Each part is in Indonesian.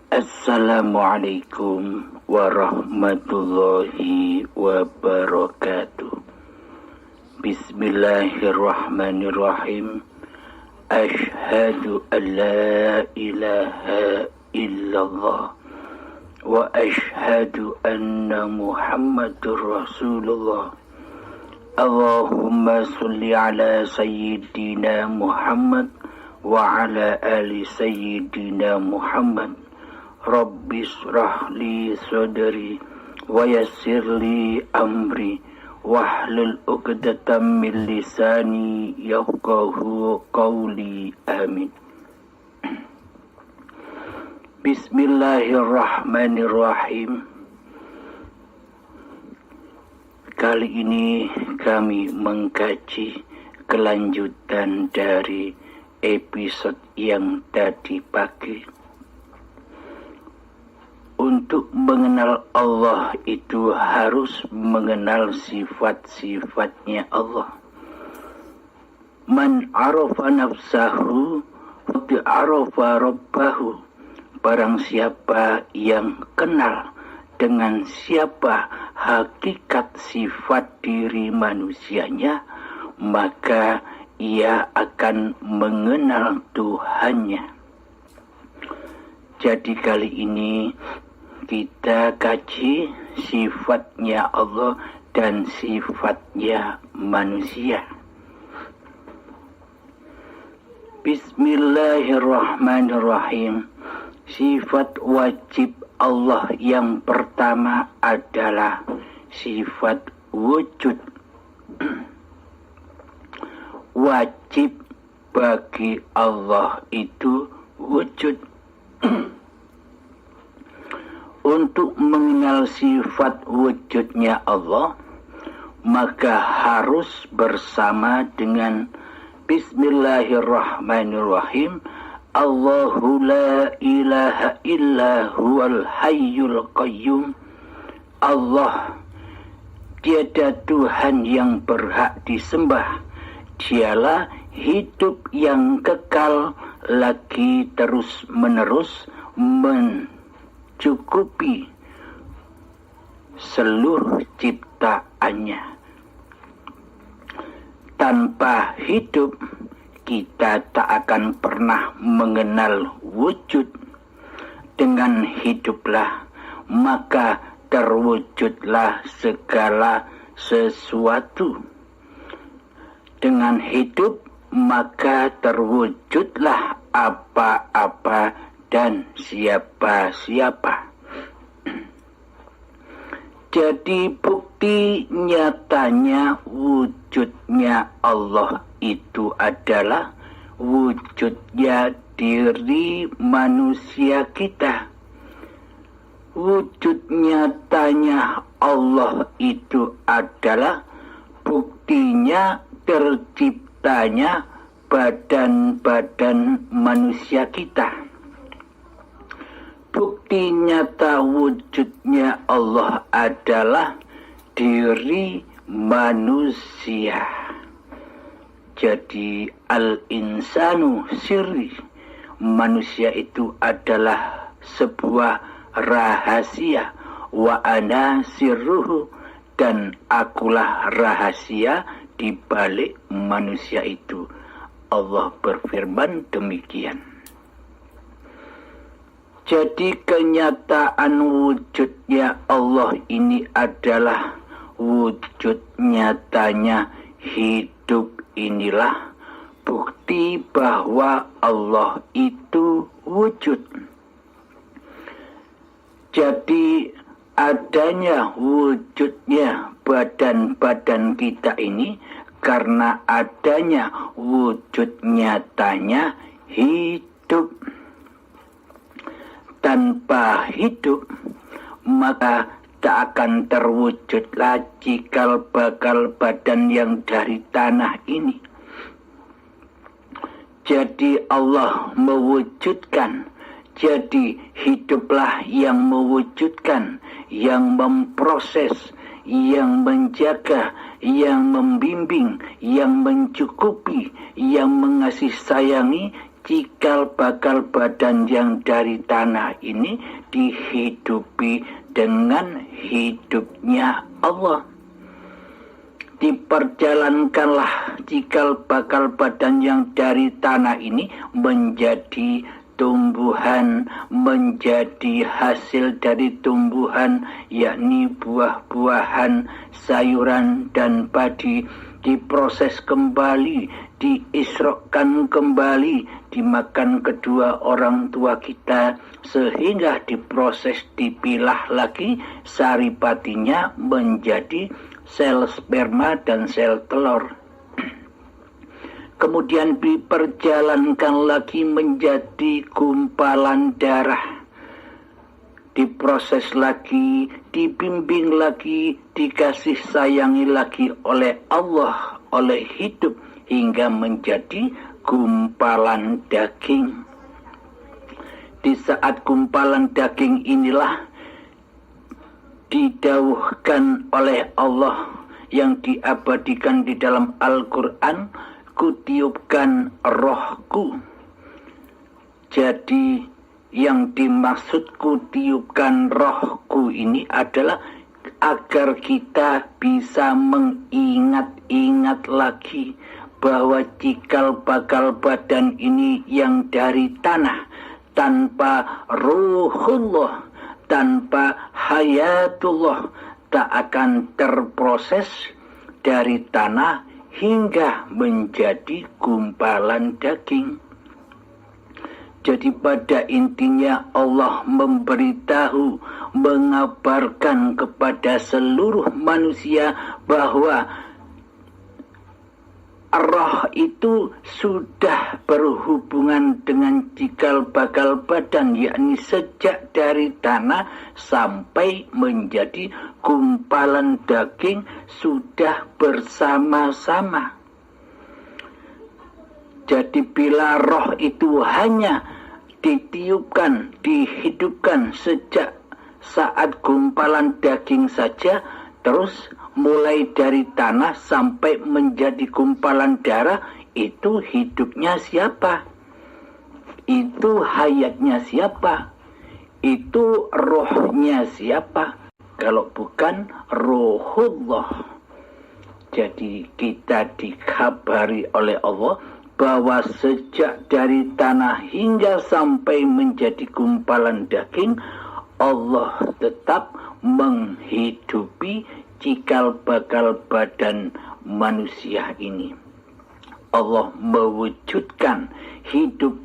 Assalamualaikum warahmatullahi wabarakatuh. Bismillahirrahmanirrahim. Ashhadu an la ilaha illallah wa ashhadu anna Muhammadur Rasulullah. Allahumma salli ala sayyidina Muhammad wa ala ali sayyidina Muhammad. Rabbi shrah li sadri wa yassir li amri wahlul 'uqdatam min lisani yafqahu qawli. Amin. Bismillahirrahmanirrahim. Kali ini kami mengkaji kelanjutan dari episode yang tadi pagi. Untuk mengenal Allah itu harus mengenal sifat-sifatnya Allah. Man arafa nafsahu faqad arafa rabbahu. Barang siapa yang kenal dengan siapa hakikat sifat diri manusianya, maka ia akan mengenal Tuhannya. Jadi kali ini kita kaji sifatnya Allah dan sifatnya manusia. Bismillahirrahmanirrahim. Sifat wajib Allah yang pertama adalah sifat wujud. Wajib bagi Allah itu wujud. Untuk mengenal sifat wujudnya Allah, maka harus bersama dengan Bismillahirrahmanirrahim. Allahu la ilaha illa huwal hayyul qayyum. Allah, tiada Tuhan yang berhak disembah. Dialah hidup yang kekal lagi terus menerus mencukupi seluruh ciptaannya. Tanpa hidup kita tak akan pernah mengenal wujud. Dengan hiduplah maka terwujudlah segala sesuatu. Dengan hidup maka terwujudlah apa-apa dan siapa-siapa. Jadi bukti nyatanya wujudnya Allah itu adalah wujudnya diri manusia kita. Wujud nyatanya Allah itu adalah buktinya terciptanya badan-badan manusia kita. Bukti nyata wujudnya Allah adalah diri manusia. Jadi al-insanu sirri. Manusia itu adalah sebuah rahasia. Wa ana sirruhu. Dan akulah rahasia di balik manusia itu. Allah berfirman demikian. Jadi kenyataan wujudnya Allah ini adalah wujud nyatanya hidup. Inilah bukti bahwa Allah itu wujud. Jadi adanya wujudnya badan-badan kita ini karena adanya wujud nyatanya hidup. Tanpa hidup maka tak akan terwujudlah cikal bakal badan yang dari tanah ini. Jadi Allah mewujudkan. Jadi hiduplah yang mewujudkan, yang memproses, yang menjaga, yang membimbing, yang mencukupi, yang mengasih sayangi. cikal bakal badan yang dari tanah ini dihidupi dengan hidupnya Allah. Diperjalankanlah cikal bakal badan yang dari tanah ini menjadi tumbuhan, menjadi hasil dari tumbuhan, yakni buah-buahan, sayuran dan padi, diproses kembali, diisrokkan kembali, dimakan kedua orang tua kita, sehingga diproses, dipilah lagi saripatinya menjadi sel sperma dan sel telur. Kemudian diperjalankan lagi menjadi gumpalan darah. Diproses lagi, dibimbing lagi, dikasih sayangi lagi oleh Allah, oleh hidup, hingga menjadi gumpalan daging. Di saat gumpalan daging inilah didauhkan oleh Allah yang diabadikan di dalam Al-Quran, kutiupkan rohku. Jadi yang dimaksud kutiupkan rohku ini adalah agar kita bisa mengingat-ingat lagi bahwa cikal bakal badan ini yang dari tanah, tanpa ruhullah, tanpa hayatullah, tak akan terproses dari tanah hingga menjadi gumpalan daging. Jadi pada intinya Allah memberitahu, mengabarkan kepada seluruh manusia bahwa roh itu sudah berhubungan dengan cikal bakal badan, yakni sejak dari tanah sampai menjadi gumpalan daging sudah bersama-sama. Jadi bila roh itu hanya ditiupkan, dihidupkan sejak saat gumpalan daging saja, terus mulai dari tanah sampai menjadi gumpalan darah, itu hidupnya siapa? Itu hayatnya siapa? Itu rohnya siapa? Kalau bukan ruhullah. Jadi kita dikabari oleh Allah bahwa sejak dari tanah hingga sampai menjadi gumpalan daging, Allah tetap menghidupi cikal bakal badan manusia ini. Allah mewujudkan, hidup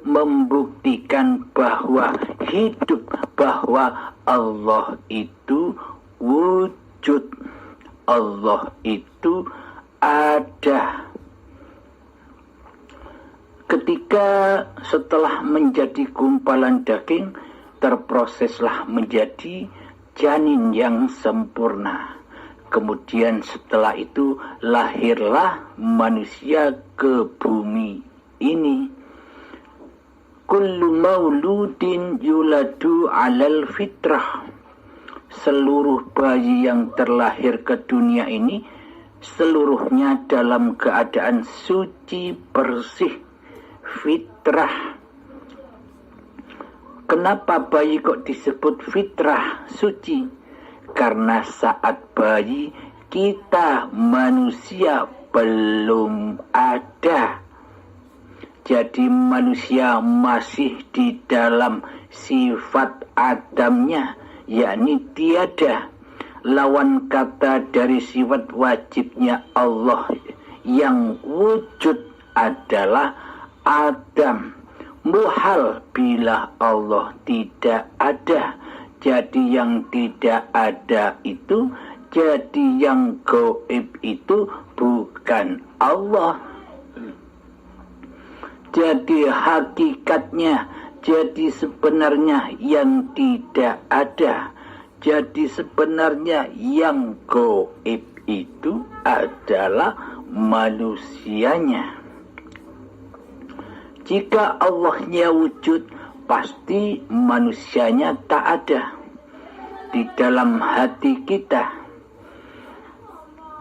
membuktikan bahwa hidup, bahwa Allah itu wujud, Allah itu ada. Ketika setelah menjadi gumpalan daging, terproseslah menjadi janin yang sempurna. Kemudian setelah itu lahirlah manusia ke bumi ini. Kullu mauludin yuladu alal fitrah. Seluruh bayi yang terlahir ke dunia ini seluruhnya dalam keadaan suci, bersih, fitrah. Kenapa bayi kok disebut fitrah, suci? Karena saat bayi kita manusia belum ada. Jadi manusia masih di dalam sifat Adamnya, yakni tiada. Lawan kata dari sifat wajibnya Allah yang wujud adalah Adam. Muhal bila Allah tidak ada. Jadi yang tidak ada itu, jadi yang gaib itu bukan Allah. Jadi hakikatnya, jadi sebenarnya yang tidak ada. Jadi sebenarnya yang gaib itu adalah manusianya. Jika Allahnya wujud, pasti manusianya tak ada. Di dalam hati kita,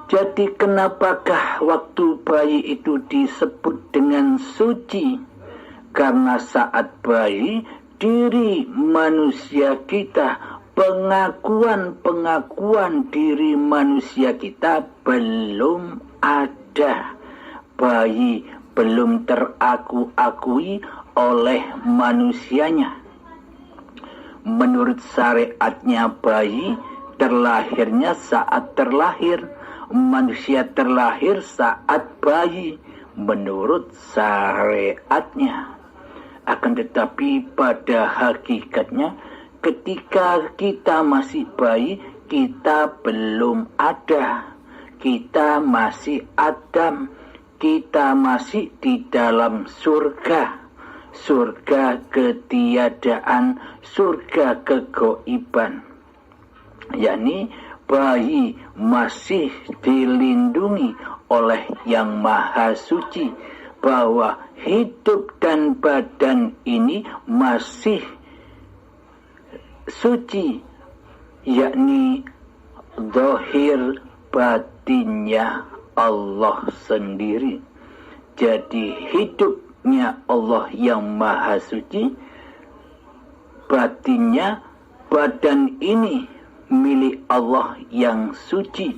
Jadi kenapakah waktu bayi itu disebut dengan suci? Karena saat bayi, diri manusia kita, pengakuan diri manusia kita belum ada. Bayi belum teraku-akui oleh manusianya. Menurut syariatnya bayi terlahirnya saat terlahir, manusia terlahir saat bayi menurut syariatnya. Akan tetapi pada hakikatnya ketika kita masih bayi, kita belum ada. Kita masih Adam, kita masih di dalam surga. Surga ketiadaan, surga kegoiban. Yakni bayi masih dilindungi oleh Yang Maha Suci, bahwa hidup dan badan ini masih suci, yakni zahir batinnya Allah sendiri. Jadi hidupnya Allah yang Maha Suci, batinnya badan ini milik Allah yang suci,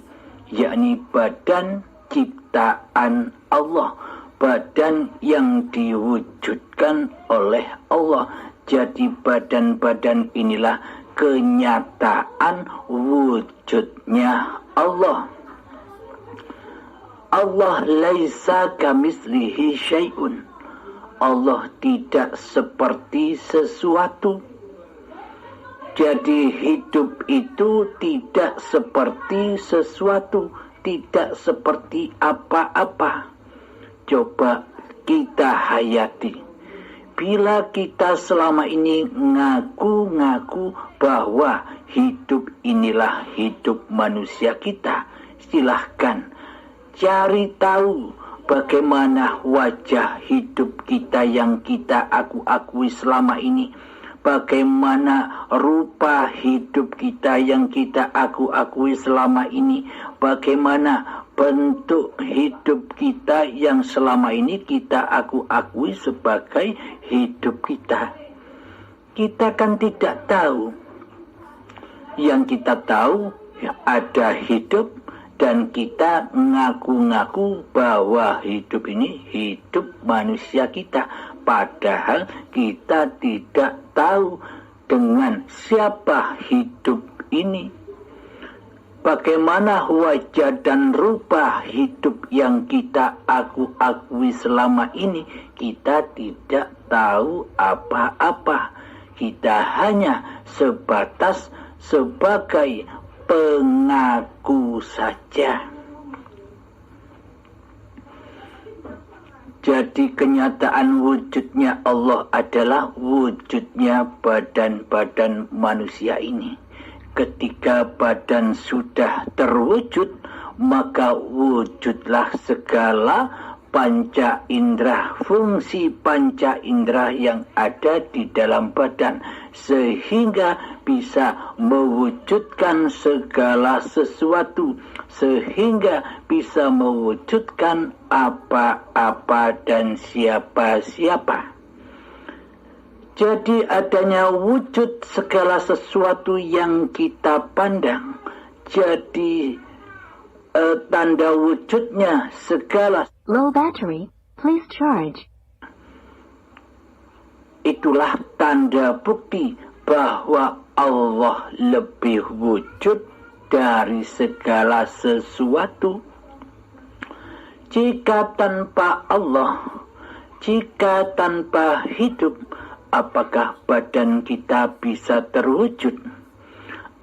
yakni badan ciptaan Allah, badan yang diwujudkan oleh Allah. Jadi badan-badan inilah kenyataan wujudnya Allah. Allah laisa kamislihi syai'un. Allah tidak seperti sesuatu. Jadi hidup itu tidak seperti sesuatu, tidak seperti apa-apa. Coba kita hayati. Bila kita selama ini ngaku-ngaku bahwa hidup inilah hidup manusia kita, silahkan cari tahu bagaimana wajah hidup kita yang kita akui selama ini. Bagaimana rupa hidup kita yang kita akui selama ini. Bagaimana bentuk hidup kita yang selama ini kita akui sebagai hidup kita. Kita kan tidak tahu. Yang kita tahu ada hidup, dan kita ngaku-ngaku bahwa hidup ini hidup manusia kita. Padahal kita tidak tahu dengan siapa hidup ini. Bagaimana wajah dan rupa hidup yang kita akui selama ini, kita tidak tahu apa-apa. Kita hanya sebatas sebagai pengaku saja. Jadi kenyataan wujudnya Allah adalah wujudnya badan-badan manusia ini. Ketika badan sudah terwujud, maka wujudlah segala panca indera, fungsi panca indera yang ada di dalam badan, sehingga bisa mewujudkan segala sesuatu, sehingga bisa mewujudkan apa-apa dan siapa-siapa. Jadi adanya wujud segala sesuatu yang kita pandang. Jadi tanda wujudnya segala. Low battery, please charge. Itulah tanda bukti bahwa Allah lebih wujud dari segala sesuatu. Jika tanpa Allah, jika tanpa hidup, apakah badan kita bisa terwujud?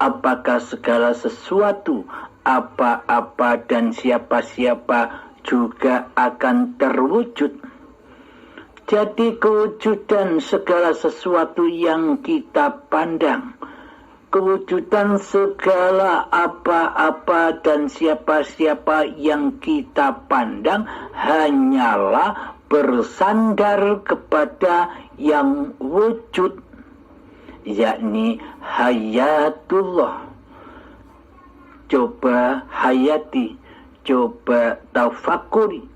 Apakah segala sesuatu, apa-apa dan siapa-siapa juga akan terwujud? Jadi kewujudan segala sesuatu yang kita pandang, kewujudan segala apa-apa dan siapa-siapa yang kita pandang hanyalah bersandar kepada yang wujud, yakni hayatullah. Coba hayati, coba tafakuri,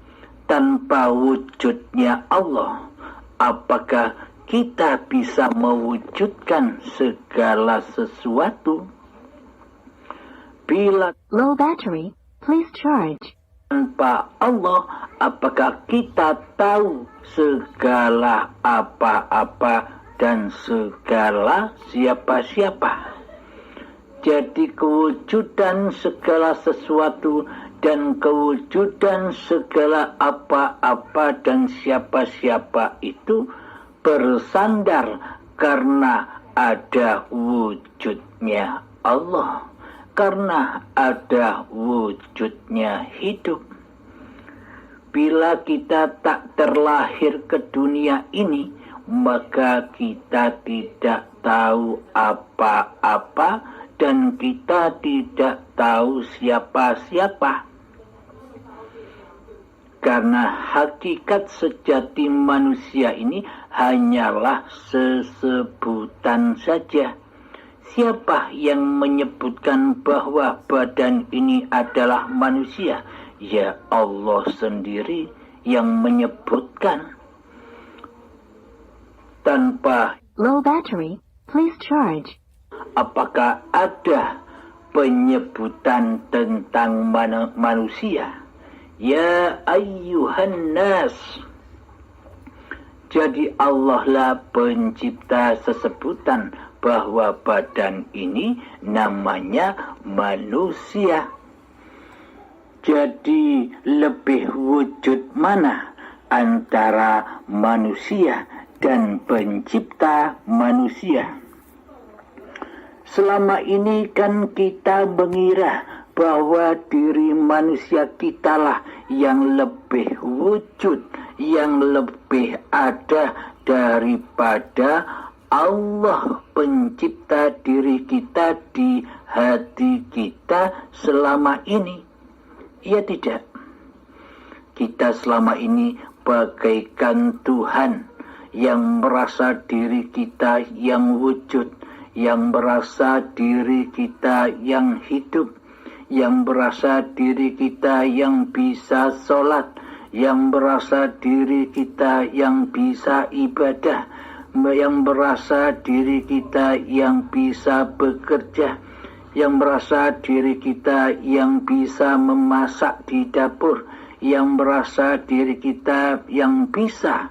tanpa wujudnya Allah, apakah kita bisa mewujudkan segala sesuatu? Bila Low battery. Please charge. tanpa Allah, apakah kita tahu segala apa-apa dan segala siapa-siapa? Jadi kewujudan segala sesuatu dan kewujudan segala apa-apa dan siapa-siapa itu bersandar karena ada wujudnya Allah, karena ada wujudnya hidup. Bila kita tak terlahir ke dunia ini, maka kita tidak tahu apa-apa dan kita tidak tahu siapa-siapa. Karena hakikat sejati manusia ini hanyalah sesebutan saja. Siapa yang menyebutkan bahwa badan ini adalah manusia? Ya Allah sendiri yang menyebutkan. Tanpa Low battery. Please charge. apakah ada penyebutan tentang manusia? Ya ayyuhan nas. Jadi Allah lah pencipta sesebutan bahwa badan ini namanya manusia. Jadi lebih wujud mana antara manusia dan pencipta manusia? Selama ini kan kita mengira bahwa diri manusia kitalah yang lebih wujud, yang lebih ada daripada Allah pencipta diri kita di hati kita selama ini. Ya tidak. Kita selama ini bagaikan Tuhan yang merasa diri kita yang wujud, yang merasa diri kita yang hidup, yang merasa diri kita yang bisa sholat, yang merasa diri kita yang bisa ibadah, yang merasa diri kita yang bisa bekerja, yang merasa diri kita yang bisa memasak di dapur, yang merasa diri kita yang bisa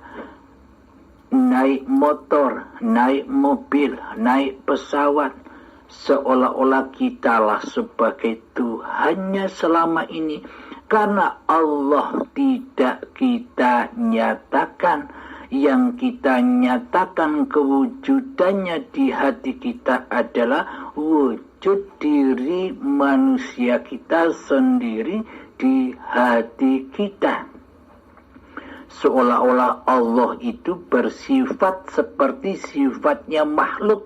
naik motor, naik mobil, naik pesawat, seolah-olah kitalah sebagai Tuhannya selama ini, karena Allah tidak kita nyatakan. Yang kita nyatakan kewujudannya di hati kita adalah wujud diri manusia kita sendiri di hati kita. Seolah-olah Allah itu bersifat seperti sifatnya makhluk.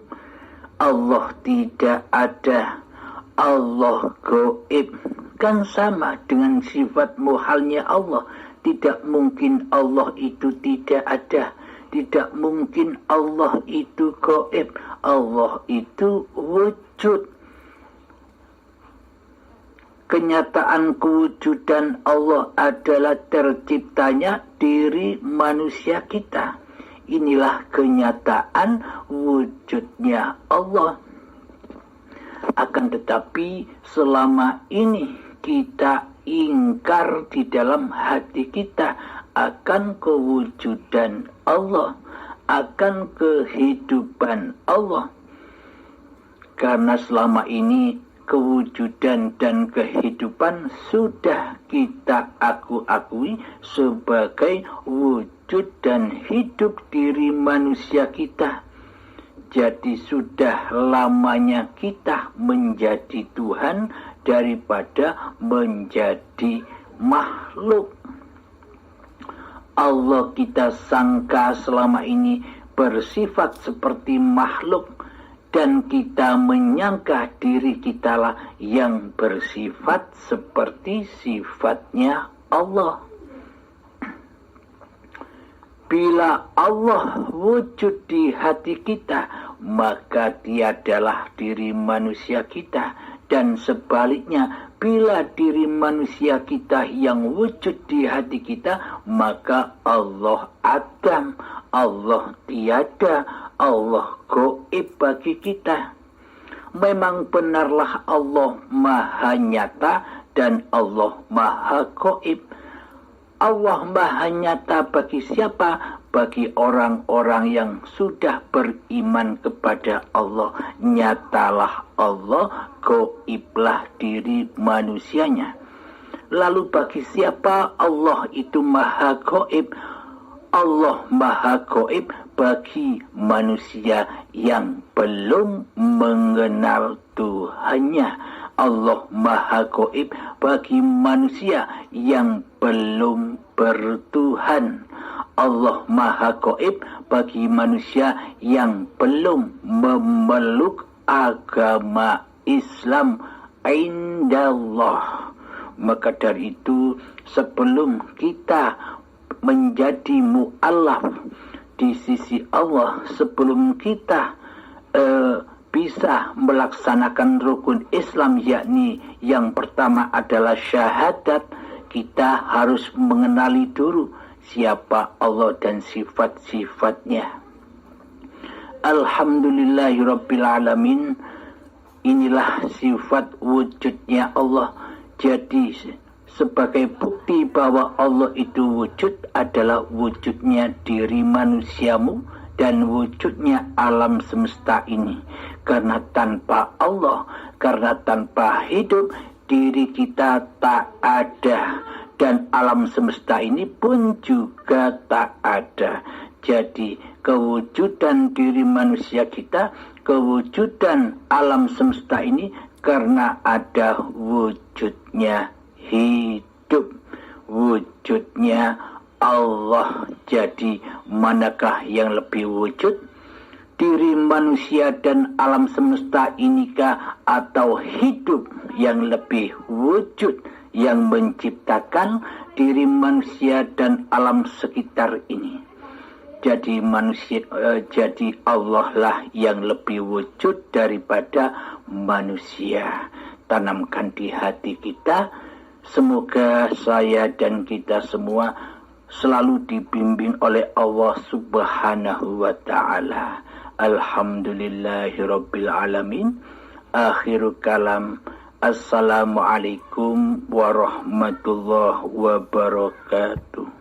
Allah tidak ada, Allah gaib, kan sama dengan sifat muhalnya Allah. Tidak mungkin Allah itu tidak ada, tidak mungkin Allah itu gaib, Allah itu wujud. Kenyataan kewujudan Allah adalah terciptanya diri manusia kita. Inilah kenyataan wujudnya Allah. Akan tetapi selama ini kita ingkar di dalam hati kita akan kewujudan Allah, akan kehidupan Allah. Karena selama ini kewujudan dan kehidupan sudah kita akui sebagai wujud dan hidup diri manusia kita. Jadi sudah lamanya kita menjadi Tuhan daripada menjadi makhluk. Allah kita sangka selama ini bersifat seperti makhluk, dan kita menyangka diri kitalah yang bersifat seperti sifatnya Allah. Bila Allah wujud di hati kita, maka Dia adalah diri manusia kita Dan sebaliknya, bila diri manusia kita yang wujud di hati kita, maka Allah adam, Allah tiada, Allah gaib bagi kita. Memang benarlah Allah maha nyata dan Allah maha gaib. Allah maha nyata bagi siapa? Bagi orang-orang yang sudah beriman kepada Allah. Nyatalah Allah, gaiblah diri manusianya. Lalu bagi siapa Allah itu maha gaib? Allah maha gaib bagi manusia yang belum mengenal Tuhannya. Allah maha gaib bagi manusia yang belum bertuhan. Allah maha gaib bagi manusia yang belum memeluk agama Islam indallah. Maka dari itu, sebelum kita menjadi mu'allaf di sisi Allah, sebelum kita bisa melaksanakan rukun Islam, yakni yang pertama adalah syahadat, kita harus mengenali dulu siapa Allah dan sifat-sifatnya. Alhamdulillahirabbil alamin. Inilah sifat wujudnya Allah. Jadi sebagai bukti bahwa Allah itu wujud adalah wujudnya diri manusiamu dan wujudnya alam semesta ini. Karena tanpa Allah, karena tanpa hidup, diri kita tak ada. Dan alam semesta ini pun juga tak ada. Jadi kewujudan diri manusia kita, kewujudan alam semesta ini karena ada wujudnya hidup, wujudnya Allah. Jadi manakah yang lebih wujud? Diri manusia dan alam semesta inikah, atau hidup yang lebih wujud yang menciptakan diri manusia dan alam sekitar ini? Jadi jadi Allah lah yang lebih wujud daripada manusia. Tanamkan di hati kita. Semoga saya dan kita semua selalu dibimbing oleh Allah Subhanahu wa ta'ala. Alhamdulillahirabbil alamin. Akhirul kalam. Assalamualaikum warahmatullahi wabarakatuh.